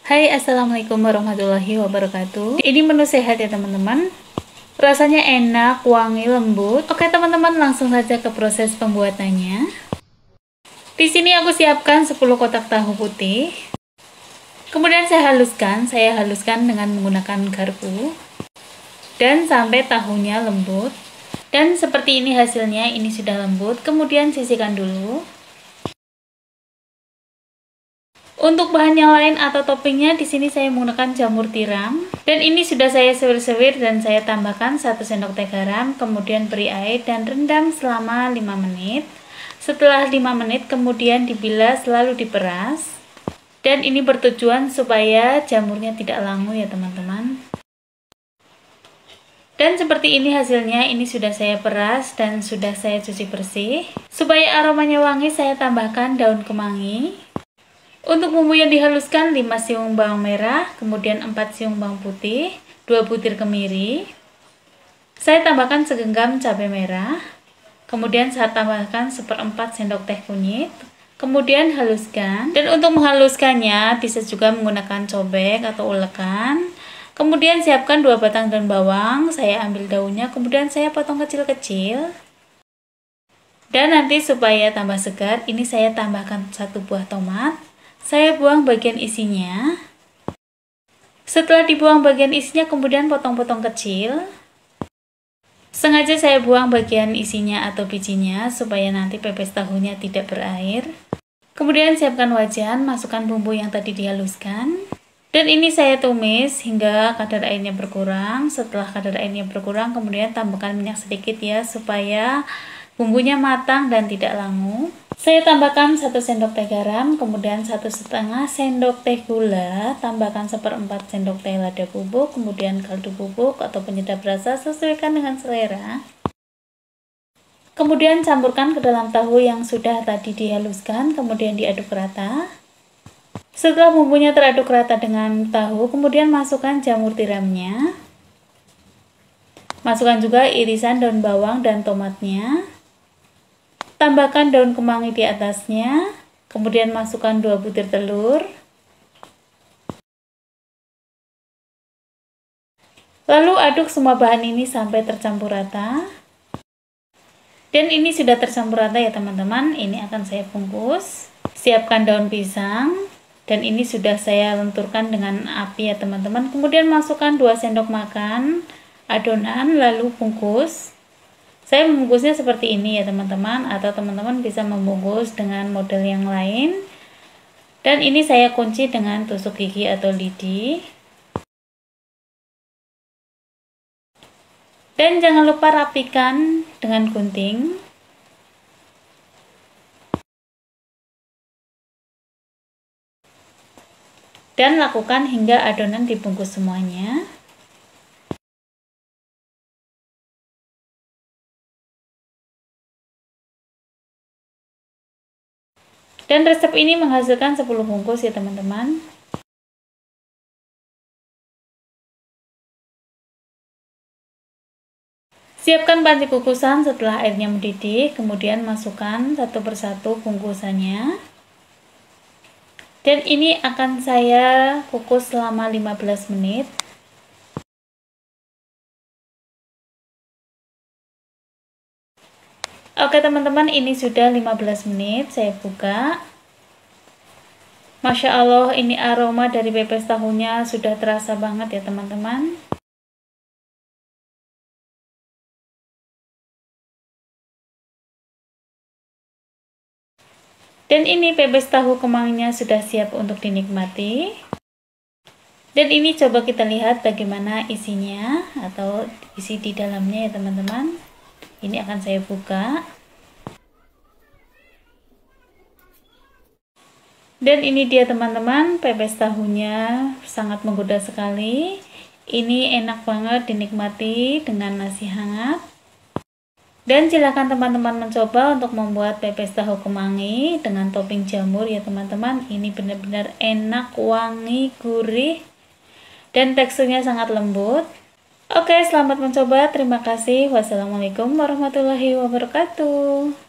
Hai, assalamualaikum warahmatullahi wabarakatuh. Ini menu sehat ya teman-teman. Rasanya enak, wangi, lembut. Oke teman-teman, langsung saja ke proses pembuatannya. Di sini aku siapkan 10 kotak tahu putih. Kemudian saya haluskan dengan menggunakan garpu. Dan sampai tahunya lembut. Dan seperti ini hasilnya, ini sudah lembut. Kemudian sisihkan dulu. Untuk bahan yang lain atau toppingnya, di sini saya menggunakan jamur tiram. Dan ini sudah saya sewir-sewir dan saya tambahkan 1 sendok teh garam, kemudian beri air dan rendam selama 5 menit. Setelah 5 menit kemudian dibilas lalu diperas. Dan ini bertujuan supaya jamurnya tidak langu ya teman-teman. Dan seperti ini hasilnya, ini sudah saya peras dan sudah saya cuci bersih. Supaya aromanya wangi, saya tambahkan daun kemangi. Untuk bumbu yang dihaluskan 5 siung bawang merah, kemudian 4 siung bawang putih, 2 butir kemiri. Saya tambahkan segenggam cabai merah. Kemudian saya tambahkan 1/4 sendok teh kunyit. Kemudian haluskan. Dan untuk menghaluskannya bisa juga menggunakan cobek atau ulekan. Kemudian siapkan 2 batang daun bawang, saya ambil daunnya, kemudian saya potong kecil-kecil. Dan nanti supaya tambah segar, ini saya tambahkan 1 buah tomat. Saya buang bagian isinya. Setelah dibuang bagian isinya, kemudian potong-potong kecil. Sengaja saya buang bagian isinya atau bijinya supaya nanti pepes tahunya tidak berair. Kemudian siapkan wajan, masukkan bumbu yang tadi dihaluskan. Dan ini saya tumis hingga kadar airnya berkurang. Setelah kadar airnya berkurang, kemudian tambahkan minyak sedikit ya supaya bumbunya matang dan tidak langu. Saya tambahkan 1 sendok teh garam, kemudian 1,5 sendok teh gula, tambahkan 1/4 sendok teh lada bubuk, kemudian kaldu bubuk atau penyedap rasa sesuaikan dengan selera. Kemudian campurkan ke dalam tahu yang sudah tadi dihaluskan, kemudian diaduk rata. Setelah bumbunya teraduk rata dengan tahu, kemudian masukkan jamur tiramnya. Masukkan juga irisan daun bawang dan tomatnya. Tambahkan daun kemangi di atasnya, kemudian masukkan 2 butir telur. Lalu aduk semua bahan ini sampai tercampur rata. Dan ini sudah tercampur rata ya teman-teman, ini akan saya bungkus. Siapkan daun pisang, dan ini sudah saya lenturkan dengan api ya teman-teman. Kemudian masukkan 2 sendok makan adonan, lalu bungkus. Saya membungkusnya seperti ini ya teman-teman, atau teman-teman bisa membungkus dengan model yang lain. Dan ini saya kunci dengan tusuk gigi atau lidi. Dan jangan lupa rapikan dengan gunting. Dan lakukan hingga adonan dibungkus semuanya. Dan resep ini menghasilkan 10 bungkus ya teman-teman. Siapkan panci kukusan setelah airnya mendidih, kemudian masukkan satu persatu bungkusannya. Dan ini akan saya kukus selama 15 menit. Oke teman-teman, ini sudah 15 menit, saya buka. Masya Allah, ini aroma dari pepes tahunya sudah terasa banget ya teman-teman. Dan ini pepes tahu kemanginya sudah siap untuk dinikmati. Dan ini coba kita lihat bagaimana isinya atau isi di dalamnya ya teman-teman. Ini akan saya buka. Dan ini dia teman-teman, pepes tahunya sangat menggoda sekali. Ini enak banget dinikmati dengan nasi hangat. Dan silakan teman-teman mencoba untuk membuat pepes tahu kemangi dengan topping jamur ya teman-teman. Ini benar-benar enak, wangi, gurih, dan teksturnya sangat lembut. Oke, selamat mencoba. Terima kasih. Wassalamualaikum warahmatullahi wabarakatuh.